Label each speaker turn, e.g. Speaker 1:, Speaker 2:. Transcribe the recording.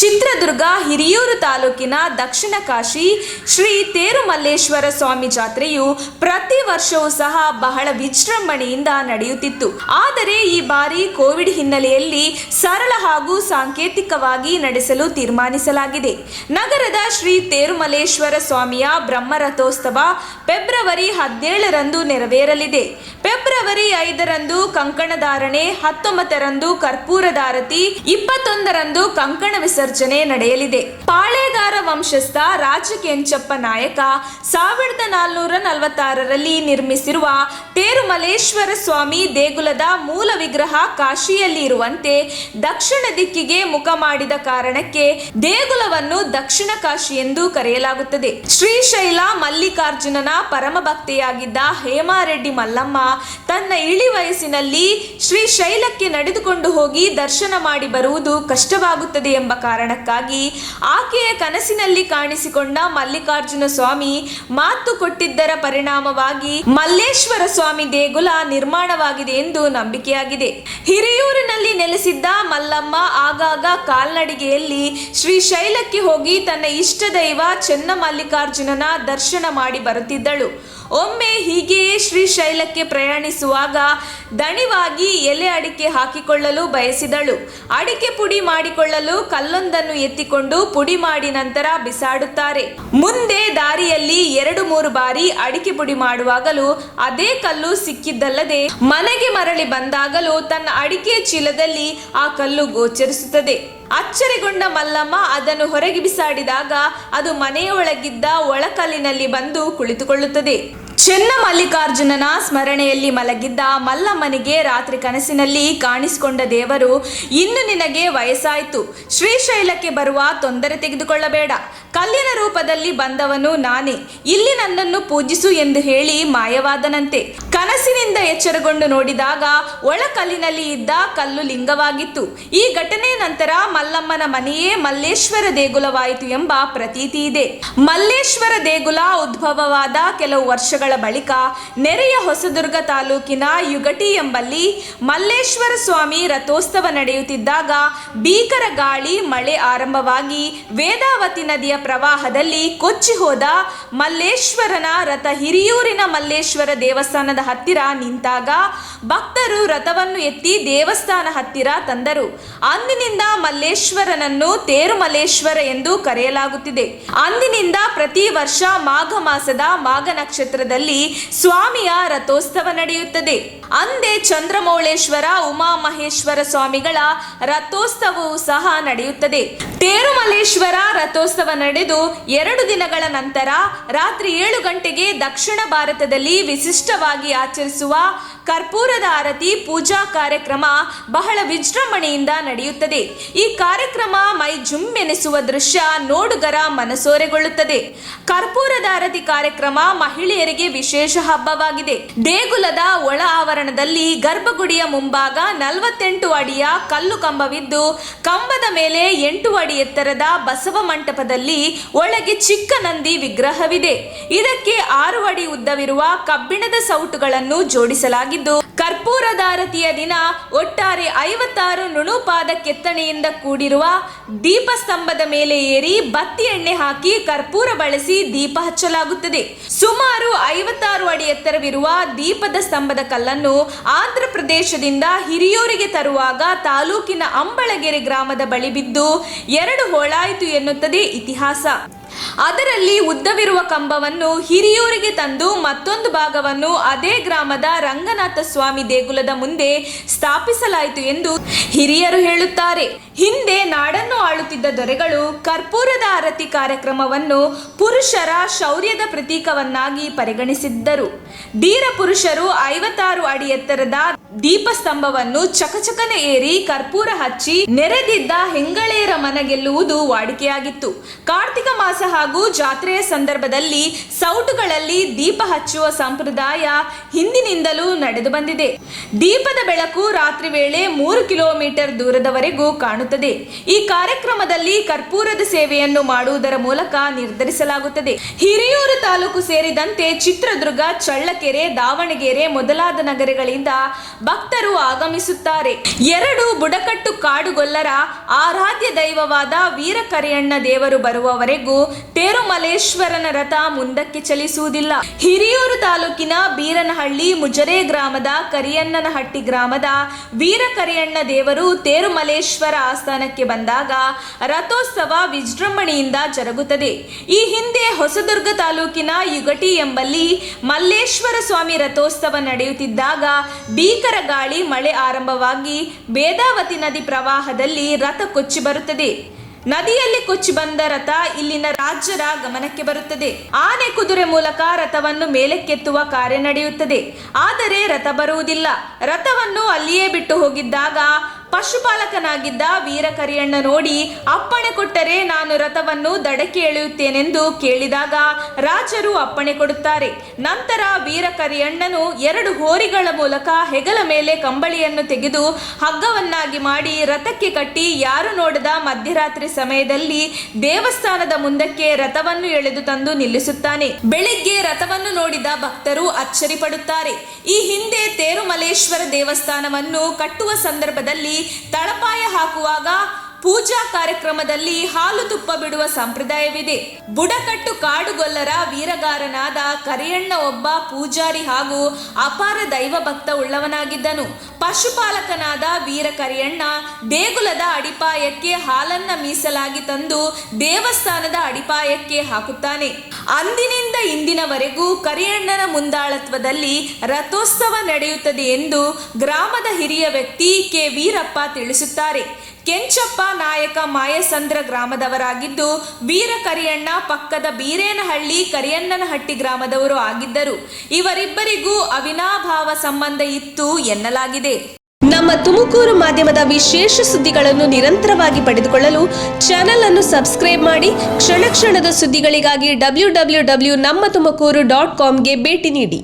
Speaker 1: ಚಿತ್ರದುರ್ಗ ಹಿರಿಯೂರು ತಾಲೂಕಿನ ದಕ್ಷಿಣ ಕಾಶಿ ಶ್ರೀ ತೇರುಮಲ್ಲೇಶ್ವರ ಸ್ವಾಮಿ ಜಾತ್ರೆಯು ಪ್ರತಿ ವರ್ಷವೂ ಸಹ ಬಹಳ ವಿಜೃಂಭಣೆಯಿಂದ ನಡೆಯುತ್ತಿತ್ತು. ಆದರೆ ಈ ಬಾರಿ ಕೋವಿಡ್ ಹಿನ್ನೆಲೆಯಲ್ಲಿ ಸರಳ ಹಾಗೂ ಸಾಂಕೇತಿಕವಾಗಿ ನಡೆಸಲು ತೀರ್ಮಾನಿಸಲಾಗಿದೆ. ನಗರದ ಶ್ರೀ ತೇರುಮಲ್ಲೇಶ್ವರ ಸ್ವಾಮಿಯ ಬ್ರಹ್ಮರಥೋತ್ಸವ ಫೆಬ್ರವರಿ 17ರಂದು ನೆರವೇರಲಿದೆ. ಫೆಬ್ರವರಿ 5ರಂದು ಕಂಕಣಧಾರಣೆ, 19ರಂದು ಕರ್ಪೂರಧಾರತಿ, 21ರಂದು ಕಂಕಣ ವಿಸರ್ಜನೆ ನಡೆಯಲಿದೆ. ಪಾಳೇಗಾರ ವಂಶಸ್ಥ ರಾಜ ಕೆಂಚಪ್ಪ ನಾಯಕ 1446ರಲ್ಲಿ ನಿರ್ಮಿಸಿರುವ ತೇರುಮಲ್ಲೇಶ್ವರ ಸ್ವಾಮಿ ದೇಗುಲದ ಮೂಲ ವಿಗ್ರಹ ಕಾಶಿಯಲ್ಲಿ ಇರುವಂತೆ ದಕ್ಷಿಣ ದಿಕ್ಕಿಗೆ ಮುಖ ಮಾಡಿದ ಕಾರಣಕ್ಕೆ ದೇಗುಲವನ್ನು ದಕ್ಷಿಣ ಕಾಶಿ ಎಂದು ಕರೆಯಲಾಗುತ್ತದೆ. ಶ್ರೀಶೈಲ ಮಲ್ಲಿಕಾರ್ಜುನನ ಪರಮ ಭಕ್ತೆಯಾಗಿದ್ದ ಹೇಮಾರೆಡ್ಡಿ ಮಲ್ಲಮ್ಮ ತನ್ನ ಇಳಿ ವಯಸ್ಸಿನಲ್ಲಿ ಶ್ರೀಶೈಲಕ್ಕೆ ನಡೆದುಕೊಂಡು ಹೋಗಿ ದರ್ಶನ ಮಾಡಿ ಬರುವುದು ಕಷ್ಟವಾಗುತ್ತದೆ ಎಂಬ ಕಾರಣಕ್ಕಾಗಿ ಆಕೆಯ ಕನಸಿನಲ್ಲಿ ಕಾಣಿಸಿಕೊಂಡ ಮಲ್ಲಿಕಾರ್ಜುನ ಸ್ವಾಮಿ ಮಾತು ಕೊಟ್ಟಿದ್ದರ ಪರಿಣಾಮವಾಗಿ ಮಲ್ಲೇಶ್ವರ ಸ್ವಾಮಿ ದೇಗುಲ ನಿರ್ಮಾಣವಾಗಿದೆ ಎಂದು ನಂಬಿಕೆಯಾಗಿದೆ. ಹಿರಿಯೂರಿನಲ್ಲಿ ನೆಲೆಸಿದ್ದ ಮಲ್ಲಮ್ಮ ಆಗಾಗ ಕಾಲ್ನಡಿಗೆಯಲ್ಲಿ ಶ್ರೀಶೈಲಕ್ಕೆ ಹೋಗಿ ತನ್ನ ಇಷ್ಟ ದೈವ ಚೆನ್ನ ಮಲ್ಲಿಕಾರ್ಜುನನ ದರ್ಶನ ಮಾಡಿ ಬರುತ್ತಿದ್ದಳು. ಒಮ್ಮೆ ಹೀಗೆಯೇ ಶ್ರೀಶೈಲಕ್ಕೆ ಪ್ರಯಾಣಿಸುವಾಗ ದಣಿವಾಗಿ ಎಲೆ ಅಡಿಕೆ ಹಾಕಿಕೊಳ್ಳಲು ಬಯಸಿದಳು. ಅಡಿಕೆ ಪುಡಿ ಮಾಡಿಕೊಳ್ಳಲು ಕಲ್ಲೊಂದನ್ನು ಎತ್ತಿಕೊಂಡು ಪುಡಿ ಮಾಡಿ ನಂತರ ಬಿಸಾಡುತ್ತಾರೆ. ಮುಂದೆ ದಾರಿಯಲ್ಲಿ 2-3 ಬಾರಿ ಅಡಿಕೆ ಪುಡಿ ಮಾಡುವಾಗಲೂ ಅದೇ ಕಲ್ಲು ಸಿಕ್ಕಿದ್ದಲ್ಲದೆ ಮನೆಗೆ ಮರಳಿ ಬಂದಾಗಲೂ ತನ್ನ ಅಡಿಕೆ ಚೀಲದಲ್ಲಿ ಆ ಕಲ್ಲು ಗೋಚರಿಸುತ್ತದೆ. ಅಚ್ಚರಿಗೊಂಡ ಮಲ್ಲಮ್ಮ ಅದನ್ನು ಹೊರಗೆ ಬಿಸಾಡಿದಾಗ ಅದು ಮನೆಯ ಒಳಗಿದ್ದ ಒಳಕಲ್ಲಿನಲ್ಲಿ ಬಂದು ಕುಳಿತುಕೊಳ್ಳುತ್ತದೆ. ಚೆನ್ನ ಮಲ್ಲಿಕಾರ್ಜುನನ ಸ್ಮರಣೆಯಲ್ಲಿ ಮಲಗಿದ್ದ ಮಲ್ಲಮ್ಮನಿಗೆ ರಾತ್ರಿ ಕನಸಿನಲ್ಲಿ ಕಾಣಿಸಿಕೊಂಡ ದೇವರು, ಇನ್ನು ನಿನಗೆ ವಯಸ್ಸಾಯಿತು, ಶ್ರೀಶೈಲಕ್ಕೆ ಬರುವ ತೊಂದರೆ ತೆಗೆದುಕೊಳ್ಳಬೇಡ, ಕಲ್ಲಿನ ರೂಪದಲ್ಲಿ ಬಂದವನು ನಾನೇ, ಇಲ್ಲಿ ನನ್ನನ್ನು ಪೂಜಿಸು ಎಂದು ಹೇಳಿ ಮಾಯವಾದನಂತೆ. ಕನಸಿನಿಂದ ಎಚ್ಚರಗೊಂಡು ನೋಡಿದಾಗ ಒಳಕಲ್ಲಿನಲ್ಲಿ ಇದ್ದ ಕಲ್ಲು ಲಿಂಗವಾಗಿತ್ತು. ಈ ಘಟನೆ ನಂತರ ಮಲ್ಲಮ್ಮನ ಮನೆಯೇ ಮಲ್ಲೇಶ್ವರ ದೇಗುಲವಾಯಿತು ಎಂಬ ಪ್ರತೀತಿ ಇದೆ. ಮಲ್ಲೇಶ್ವರ ದೇಗುಲ ಉದ್ಭವವಾದ ಕೆಲವು ವರ್ಷಗಳ ಬಳಿಕ ನೆರೆಯ ಹೊಸದುರ್ಗ ತಾಲೂಕಿನ ಯುಗಟಿ ಎಂಬಲ್ಲಿ ಮಲ್ಲೇಶ್ವರ ಸ್ವಾಮಿ ರಥೋತ್ಸವ ನಡೆಯುತ್ತಿದ್ದಾಗ ಭೀಕರ ಗಾಳಿ ಮಳೆ ಆರಂಭವಾಗಿ ವೇದಾವತಿ ನದಿಯ ಪ್ರವಾಹದಲ್ಲಿ ಕೊಚ್ಚಿ ಹೋದ ಮಲ್ಲೇಶ್ವರನ ರಥ ಹಿರಿಯೂರಿನ ಮಲ್ಲೇಶ್ವರ ದೇವಸ್ಥಾನದ ಹತ್ತಿರ ನಿಂತಾಗ ಭಕ್ತರು ರಥವನ್ನು ಎತ್ತಿ ದೇವಸ್ಥಾನ ಹತ್ತಿರ ತಂದರು. ಅಂದಿನಿಂದ ಮಲ್ಲೇಶ್ವರನನ್ನು ತೇರುಮಲ್ಲೇಶ್ವರ ಎಂದು ಕರೆಯಲಾಗುತ್ತಿದೆ. ಅಂದಿನಿಂದ ಪ್ರತಿ ವರ್ಷ ಮಾಘ ಮಾಸದ ಮಾಘ ನಕ್ಷತ್ರದಲ್ಲಿ ಸ್ವಾಮಿಯ ರಥೋತ್ಸವ ನಡೆಯುತ್ತದೆ. ಅಂದೇ ಚಂದ್ರಮೌಳೇಶ್ವರ ಉಮಾಮಹೇಶ್ವರ ಸ್ವಾಮಿಗಳ ರಥೋತ್ಸವವೂ ಸಹ ನಡೆಯುತ್ತದೆ. ತೇರುಮಲ್ಲೇಶ್ವರ ರಥೋತ್ಸವ ನಡೆದು 2 ದಿನಗಳ ನಂತರ ರಾತ್ರಿ 7 ಗಂಟೆಗೆ ದಕ್ಷಿಣ ಭಾರತದಲ್ಲಿ ವಿಶಿಷ್ಟವಾಗಿ ಆಚರಿಸುವ ಕರ್ಪೂರದ ಆರತಿ ಪೂಜಾ ಕಾರ್ಯಕ್ರಮ ಬಹಳ ವಿಜೃಂಭಣೆಯಿಂದ ನಡೆಯುತ್ತದೆ. ಈ ಕಾರ್ಯಕ್ರಮ ಮೈ ಜುಮ್ಮೆನಿಸುವ ದೃಶ್ಯ ನೋಡುಗರ ಮನಸೋರೆಗೊಳ್ಳುತ್ತದೆ. ಕರ್ಪೂರದ ಆರತಿ ಕಾರ್ಯಕ್ರಮ ಮಹಿಳೆಯರಿಗೆ ವಿಶೇಷ ಹಬ್ಬವಾಗಿದೆ. ದೇಗುಲದ ಒಳ ಆವರಣದಲ್ಲಿ ಗರ್ಭಗುಡಿಯ ಮುಂಭಾಗ 48 ಅಡಿಯ ಕಲ್ಲು ಕಂಬವಿದ್ದು, ಕಂಬದ ಮೇಲೆ 8 ಅಡಿ ಎತ್ತರದ ಬಸವ ಮಂಟಪದಲ್ಲಿ ಒಳಗೆ ಚಿಕ್ಕ ನಂದಿ ವಿಗ್ರಹವಿದೆ. ಇದಕ್ಕೆ 6 ಅಡಿ ಉದ್ದವಿರುವ ಕಬ್ಬಿಣದ ಸೌಟುಗಳನ್ನು ಜೋಡಿಸಲಾಗಿದೆ. ಕರ್ಪೂರಧಾರತಿಯ ದಿನ ಒಟ್ಟಾರೆ 56 ನುಣುಪಾದ ಕೆತ್ತನೆಯಿಂದ ಕೂಡಿರುವ ದೀಪಸ್ತಂಭದ ಮೇಲೆ ಏರಿ ಬತ್ತಿ ಎಣ್ಣೆ ಹಾಕಿ ಕರ್ಪೂರ ಬಳಸಿ ದೀಪ ಹಚ್ಚಲಾಗುತ್ತದೆ. ಸುಮಾರು 56 ಅಡಿ ಎತ್ತರವಿರುವ ದೀಪದ ಸ್ತಂಭದ ಕಲ್ಲನ್ನು ಆಂಧ್ರ ಪ್ರದೇಶದಿಂದ ಹಿರಿಯೂರಿಗೆ ತರುವಾಗ ತಾಲೂಕಿನ ಅಂಬಳಗೆರೆ ಗ್ರಾಮದ ಬಳಿ ಬಿದ್ದು 2 ಹೋಳಾಯಿತು ಎನ್ನುತ್ತದೆ ಇತಿಹಾಸ. ಅದರಲ್ಲಿ ಉದ್ದವಿರುವ ಕಂಬವನ್ನು ಹಿರಿಯೂರಿಗೆ ತಂದು ಮತ್ತೊಂದು ಭಾಗವನ್ನು ಅದೇ ಗ್ರಾಮದ ರಂಗನಾಥ ಸ್ವಾಮಿ ದೇಗುಲದ ಮುಂದೆ ಸ್ಥಾಪಿಸಲಾಯಿತು ಎಂದು ಹಿರಿಯರು ಹೇಳುತ್ತಾರೆ. ಹಿಂದೆ ನಾಡನ್ನು ಆಳುತ್ತಿದ್ದ ದೊರೆಗಳು ಕರ್ಪೂರದ ಆರತಿ ಕಾರ್ಯಕ್ರಮವನ್ನು ಪುರುಷರ ಶೌರ್ಯದ ಪ್ರತೀಕವನ್ನಾಗಿ ಪರಿಗಣಿಸಿದ್ದರು. ಧೀರ ಪುರುಷರು 56 ಅಡಿ ಎತ್ತರದ ದೀಪಸ್ತಂಭವನ್ನು ಚಕಚಕನೆ ಏರಿ ಕರ್ಪೂರ ಹಚ್ಚಿ ನೆರೆದಿದ್ದ ಹೆಂಗಳೆಯರ ಮನ ಗೆಲ್ಲುವುದು ವಾಡಿಕೆಯಾಗಿತ್ತು. ಕಾರ್ತಿಕ ಮಾಸ ಹಾಗೂ ಜಾತ್ರೆಯ ಸಂದರ್ಭದಲ್ಲಿ ಸೌಟುಗಳಲ್ಲಿ ದೀಪ ಹಚ್ಚುವ ಸಂಪ್ರದಾಯ ಹಿಂದಿನಿಂದಲೂ ನಡೆದು ಬಂದಿದೆ. ದೀಪದ ಬೆಳಕು ರಾತ್ರಿ ವೇಳೆ 3 ಕಿಲೋಮೀಟರ್ ದೂರದವರೆಗೂ ಕಾಣುತ್ತದೆ. ಈ ಕಾರ್ಯಕ್ರಮದಲ್ಲಿ ಕರ್ಪೂರದ ಸೇವೆಯನ್ನು ಮಾಡುವುದರ ಮೂಲಕ ನಿರ್ಧರಿಸಲಾಗುತ್ತದೆ. ಹಿರಿಯೂರು ತಾಲೂಕು ಸೇರಿದಂತೆ ಚಿತ್ರದುರ್ಗ, ಚಳ್ಳಕೆರೆ, ದಾವಣಗೆರೆ ಮೊದಲಾದ ನಗರಗಳಿಂದ ಭಕ್ತರು ಆಗಮಿಸುತ್ತಾರೆ. 2 ಬುಡಕಟ್ಟು ಕಾಡುಗೊಲ್ಲರ ಆರಾಧ್ಯ ದೈವವಾದ ವೀರಕರಿಯಣ್ಣ ದೇವರು ಬರುವವರೆಗೂ ತೇರುಮಲೇಶ್ವರನ ರಥ ಮುಂದಕ್ಕೆ ಚಲಿಸುವುದಿಲ್ಲ. ಹಿರಿಯೂರು ತಾಲೂಕಿನ ಬೀರನಹಳ್ಳಿ ಮುಜರೆ ಗ್ರಾಮದ ಕರಿಯಣ್ಣನಹಟ್ಟಿ ಗ್ರಾಮದ ವೀರಕರಿಯಣ್ಣ ದೇವರು ತೇರುಮಲೇಶ್ವರ ಆಸ್ಥಾನಕ್ಕೆ ಬಂದಾಗ ರಥೋತ್ಸವ ವಿಜೃಂಭಣೆಯಿಂದ ಜರುಗುತ್ತದೆ. ಈ ಹಿಂದೆ ಹೊಸದುರ್ಗ ತಾಲೂಕಿನ ಯುಗಟಿ ಎಂಬಲ್ಲಿ ಮಲ್ಲೇಶ್ವರ ಸ್ವಾಮಿ ರಥೋತ್ಸವ ನಡೆಯುತ್ತಿದ್ದಾಗ ಭೀಕರ ಗಾಳಿ ಮಳೆ ಆರಂಭವಾಗಿ ಬೇದಾವತಿ ನದಿ ಪ್ರವಾಹದಲ್ಲಿ ರಥ ಕೊಚ್ಚಿ ಬರುತ್ತದೆ. ನದಿಯಲ್ಲಿ ಕೊಚ್ಚಿ ಬಂದ ರಥ ಇಲ್ಲಿನ ರಾಜ್ಯರ ಗಮನಕ್ಕೆ ಬರುತ್ತದೆ. ಆನೆ ಕುದುರೆ ಮೂಲಕ ರಥವನ್ನು ಮೇಲಕ್ಕೆತ್ತುವ ಕಾರ್ಯ ನಡೆಯುತ್ತದೆ. ಆದರೆ ರಥ ಬರುವುದಿಲ್ಲ. ರಥವನ್ನು ಅಲ್ಲಿಯೇ ಬಿಟ್ಟು ಹೋಗಿದ್ದಾಗ ಪಶುಪಾಲಕನಾಗಿದ್ದ ವೀರಕರಿಯಣ್ಣ ನೋಡಿ ಅಪ್ಪಣೆ ಕೊಟ್ಟರೆ ನಾನು ರಥವನ್ನು ದಡಕ್ಕೆ ಎಳೆಯುತ್ತೇನೆಂದು ಕೇಳಿದಾಗ ರಾಜರು ಅಪ್ಪಣೆ ಕೊಡುತ್ತಾರೆ. ನಂತರ ವೀರಕರಿಯಣ್ಣನು 2 ಹೋರಿಗಳ ಮೂಲಕ ಹೆಗಲ ಮೇಲೆ ಕಂಬಳಿಯನ್ನು ತೆಗೆದು ಹಗ್ಗವನ್ನಾಗಿ ಮಾಡಿ ರಥಕ್ಕೆ ಕಟ್ಟಿ ಯಾರು ನೋಡದ ಮಧ್ಯರಾತ್ರಿ ಸಮಯದಲ್ಲಿ ದೇವಸ್ಥಾನದ ಮುಂದಕ್ಕೆ ರಥವನ್ನು ಎಳೆದು ತಂದು ನಿಲ್ಲಿಸುತ್ತಾನೆ. ಬೆಳಿಗ್ಗೆ ರಥವನ್ನು ನೋಡಿದ ಭಕ್ತರು ಅಚ್ಚರಿ ಪಡುತ್ತಾರೆ. ಈ ಹಿಂದೆ ತೇರುಮಲೇಶ್ವರ ದೇವಸ್ಥಾನವನ್ನು ಕಟ್ಟುವ ಸಂದರ್ಭದಲ್ಲಿ ತಳಪಾಯ ಹಾಕುವಾಗ ಪೂಜಾ ಕಾರ್ಯಕ್ರಮದಲ್ಲಿ ಹಾಲು ತುಪ್ಪ ಬಿಡುವ ಸಂಪ್ರದಾಯವಿದೆ. ಬುಡಕಟ್ಟು ಕಾಡುಗೊಲ್ಲರ ವೀರಗಾರನಾದ ಕರಿಯಣ್ಣ ಒಬ್ಬ ಪೂಜಾರಿ ಹಾಗೂ ಅಪಾರ ದೈವ ಭಕ್ತ ಉಳ್ಳವನಾಗಿದ್ದನು. ಪಶುಪಾಲಕನಾದ ವೀರಕರಿಯಣ್ಣ ದೇಗುಲದ ಅಡಿಪಾಯಕ್ಕೆ ಹಾಲನ್ನ ಮೀಸಲಾಗಿ ತಂದು ದೇವಸ್ಥಾನದ ಅಡಿಪಾಯಕ್ಕೆ ಹಾಕುತ್ತಾನೆ. ಅಂದಿನಿಂದ ಇಂದಿನವರೆಗೂ ಕರಿಯಣ್ಣನ ಮುಂದಾಳತ್ವದಲ್ಲಿ ರಥೋತ್ಸವ ನಡೆಯುತ್ತದೆ ಎಂದು ಗ್ರಾಮದ ಹಿರಿಯ ವ್ಯಕ್ತಿ ಕೆ ವೀರಪ್ಪ ತಿಳಿಸುತ್ತಾರೆ. ಕೆಂಚಪ್ಪ ನಾಯಕ ಮಾಯಸಂದ್ರ ಗ್ರಾಮದವರಾಗಿದ್ದು ವೀರಕರಿಯಣ್ಣ ಪಕ್ಕದ ಬೀರೇನಹಳ್ಳಿ ಕರಿಯಣ್ಣನಹಟ್ಟಿ ಗ್ರಾಮದವರು ಆಗಿದ್ದರು. ಇವರಿಬ್ಬರಿಗೂ ಅವಿನಾಭಾವ ಸಂಬಂಧ ಇತ್ತು ಎನ್ನಲಾಗಿದೆ.
Speaker 2: ನಮ್ಮ ತುಮಕೂರು ಮಾಧ್ಯಮದ ವಿಶೇಷ ಸುದ್ದಿಗಳನ್ನು ನಿರಂತರವಾಗಿ ಪಡೆದುಕೊಳ್ಳಲು ಚಾನೆಲ್ ಅನ್ನು ಸಬ್ಸ್ಕ್ರೈಬ್ ಮಾಡಿ. ಕ್ಷಣ ಕ್ಷಣದ ಸುದ್ದಿಗಳಿಗಾಗಿ www.nammathumakuru.com ಗೆ ಭೇಟಿ ನೀಡಿ.